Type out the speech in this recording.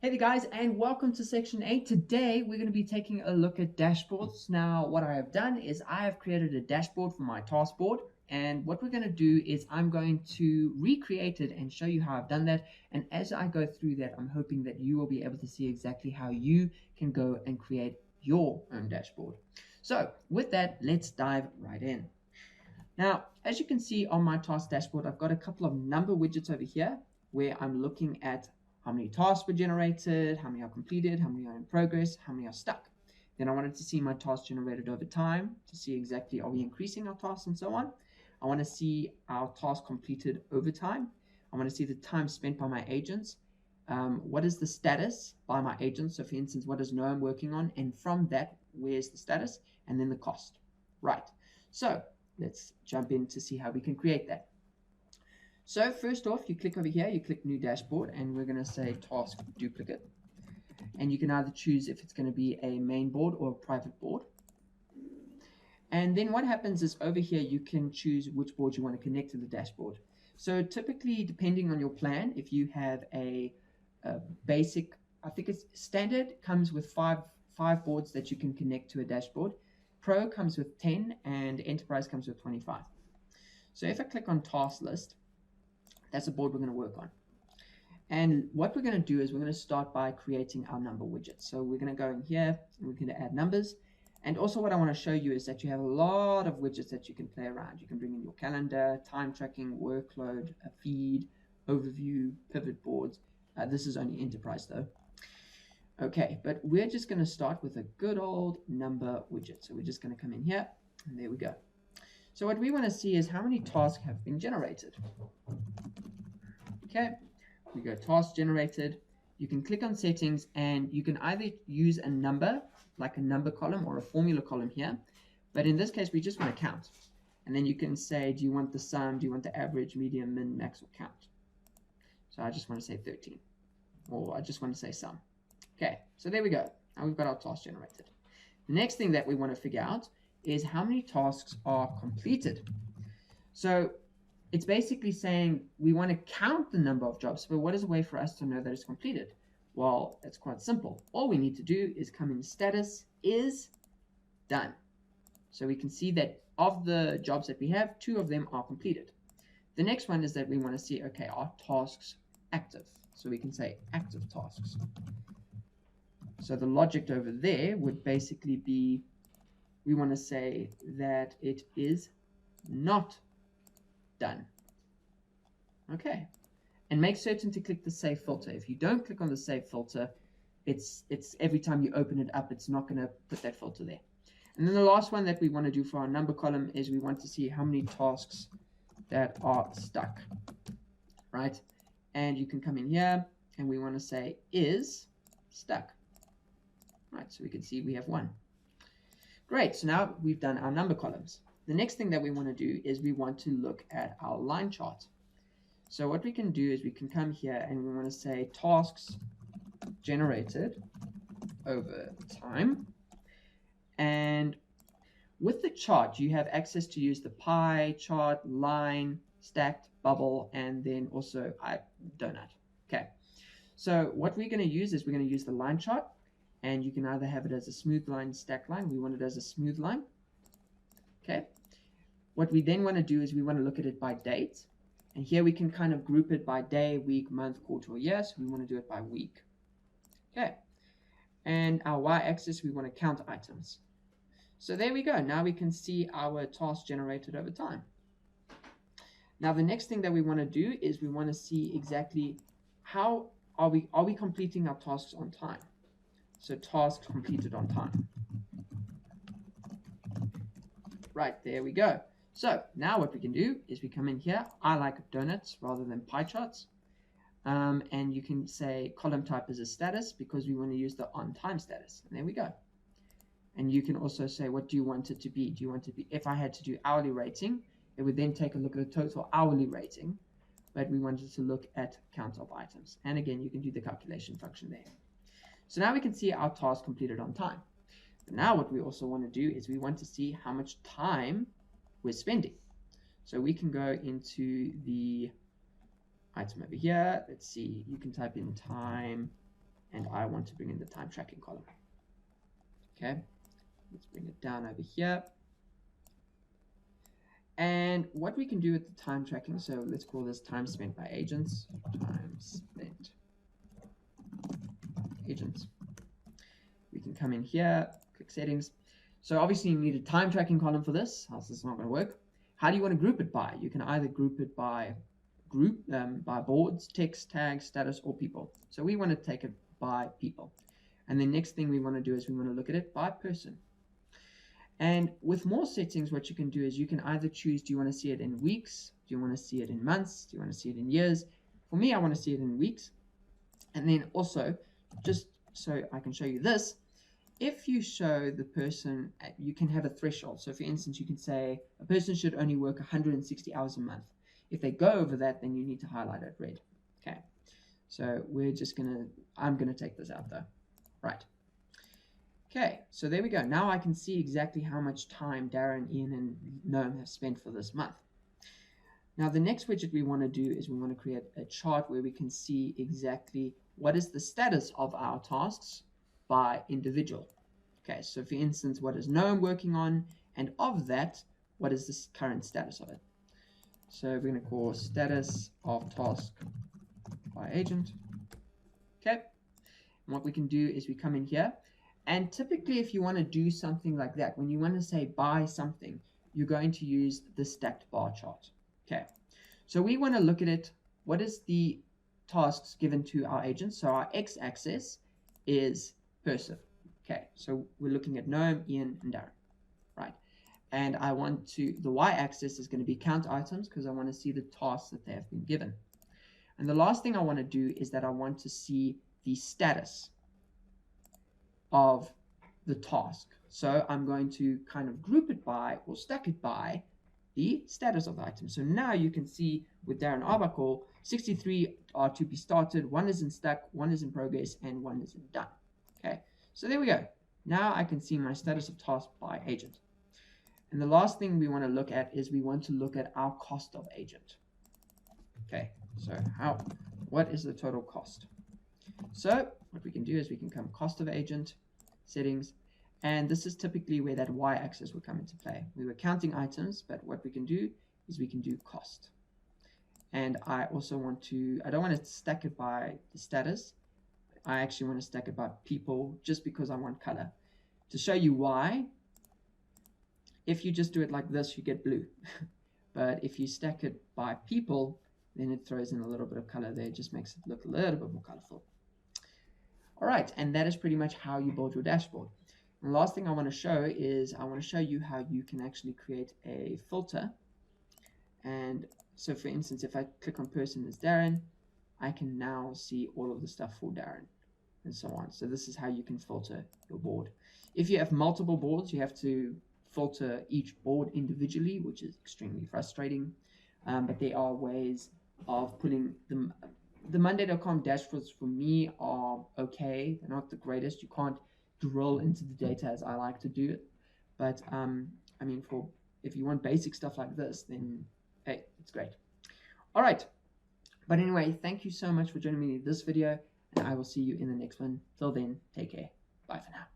Hey there guys, and welcome to section 8. Today we're going to be taking a look at dashboards. Now what I have done is I have created a dashboard for my task board, and what we're going to do is I'm going to recreate it and show you how I've done that. And as I go through that, I'm hoping that you will be able to see exactly how you can go and create your own dashboard. So with that, let's dive right in. Now, as you can see on my task dashboard, I've got a couple of number widgets over here where I'm looking at how many tasks were generated, how many are completed, how many are in progress, how many are stuck. Then I wanted to see my tasks generated over time to see exactly are we increasing our tasks and so on. I want to see our tasks completed over time. I want to see the time spent by my agents. What is the status by my agents? So for instance, what does Noam working on? And from that, where's the status? And then the cost. Right. So let's jump in to see how we can create that. So first off, you click over here, you click new dashboard, and we're going to say task duplicate. And you can either choose if it's going to be a main board or a private board. And then what happens is over here, you can choose which board you want to connect to the dashboard. So typically, depending on your plan, if you have a basic, I think it's standard, comes with five boards that you can connect to a dashboard. Pro comes with 10 and Enterprise comes with 25. So if I click on task list, that's the board we're going to work on. And what we're going to do is we're going to start by creating our number widget. So we're going to go in here and we're going to add numbers. And also what I want to show you is that you have a lot of widgets that you can play around. You can bring in your calendar, time tracking, workload, a feed, overview, pivot boards. This is only Enterprise though. Okay, but we're just going to start with a good old number widget. So we're just going to come in here, and there we go. So what we want to see is how many tasks have been generated. Okay, we go task generated. You can click on settings, and you can either use a number, like a number column or a formula column here. But in this case, we just want to count. And then you can say, do you want the sum? Do you want the average, median, min, max, or count? So I just want to say 13, or I just want to say sum. Okay, so there we go. Now we've got our task generated. The next thing that we want to figure out is how many tasks are completed. So it's basically saying we want to count the number of jobs, but what is a way for us to know that it's completed? Well, it's quite simple. All we need to do is come in status is done. So we can see that of the jobs that we have, 2 of them are completed. The next one is that we want to see, okay, are tasks active? So we can say active tasks. So the logic over there would basically be, we want to say that it is not done. Okay. And make certain to click the save filter. If you don't click on the save filter, it's every time you open it up, it's not going to put that filter there. And then the last one that we want to do for our number column is we want to see how many tasks that are stuck, right? And you can come in here and we want to say is stuck. Right, so we can see we have 1. Great, so now we've done our number columns. The next thing that we want to do is we want to look at our line chart. So what we can do is we can come here and we want to say tasks generated over time. And with the chart, you have access to use the pie chart, line, stacked, bubble, and then also donut. Okay, so what we're going to use is we're going to use the line chart. And you can either have it as a smooth line, stack line. We want it as a smooth line. Okay. What we then want to do is we want to look at it by date. And here we can kind of group it by day, week, month, quarter, or year. So we want to do it by week. Okay. And our y-axis, we want to count items. So there we go. Now we can see our tasks generated over time. Now the next thing that we want to do is we want to see exactly how are we completing our tasks on time. So tasks completed on time. Right, there we go. So now what we can do is we come in here. I like donuts rather than pie charts. And you can say column type is a status because we want to use the on time status. And there we go. And you can also say, what do you want it to be? Do you want it to be, if I had to do hourly rating, it would then take a look at the total hourly rating. But we wanted to look at count of items. And again, you can do the calculation function there. So now we can see our task completed on time. But now what we also want to do is we want to see how much time we're spending. So we can go into the item over here. Let's see, you can type in time and I want to bring in the time tracking column. Okay, let's bring it down over here. And what we can do with the time tracking, so let's call this time spent by agents. Time spent agents. We can come in here, click settings. So obviously you need a time tracking column for this, else it's not going to work. How do you want to group it by? You can either group it by by boards, text, tags, status, or people. So we want to take it by people. And the next thing we want to do is we want to look at it by person. And with more settings, what you can do is you can either choose, do you want to see it in weeks? Do you want to see it in months? Do you want to see it in years? For me, I want to see it in weeks. And then also, just so I can show you this, if you show the person, you can have a threshold. So for instance, you can say a person should only work 160 hours a month. If they go over that, then you need to highlight it red. Okay. So we're just I'm going to take this out though. Right. Okay, so there we go. Now I can see exactly how much time Darren, Ian, and Noam have spent for this month. Now the next widget we want to do is we want to create a chart where we can see exactly what is the status of our tasks by individual. Okay, so for instance, what is Noam working on, and of that, what is the current status of it? So we're going to call status of task by agent. Okay, and what we can do is we come in here. And typically, if you want to do something like that, when you want to say buy something, you're going to use the stacked bar chart. Okay, so we want to look at it. What is the tasks given to our agents? So our x-axis is person. Okay, so we're looking at Noam, Ian, and Darren, right? And I want to, the y-axis is going to be count items because I want to see the tasks that they have been given. And the last thing I want to do is that I want to see the status of the task. So I'm going to kind of group it by or stack it by the status of the item. So now you can see with Darren Arbacall, 63 are to be started, 1 is in stack, 1 is in progress, and 1 is in done. Okay, so there we go. Now I can see my status of task by agent. And the last thing we want to look at is we want to look at our cost of agent. Okay, so what is the total cost? So what we can do is we can come cost of agent, settings, and this is typically where that y-axis will come into play. We were counting items, but what we can do is we can do cost. And I also want to, I don't want to stack it by the status. I actually want to stack it by people just because I want color. To show you why, if you just do it like this, you get blue. But if you stack it by people, then it throws in a little bit of color there. It just makes it look a little bit more colorful. All right, and that is pretty much how you build your dashboard. And the last thing I want to show is I want to show you how you can actually create a filter. And so for instance, if I click on person as Darren, I can now see all of the stuff for Darren and so on. So this is how you can filter your board. If you have multiple boards, you have to filter each board individually, which is extremely frustrating. But there are ways of putting them. The Monday.com dashboards for me are okay. They're not the greatest. You can't drill into the data as I like to do it. But I mean, if you want basic stuff like this, then hey, it's great. All right. But anyway, thank you so much for joining me in this video, and I will see you in the next one. Till then, take care. Bye for now.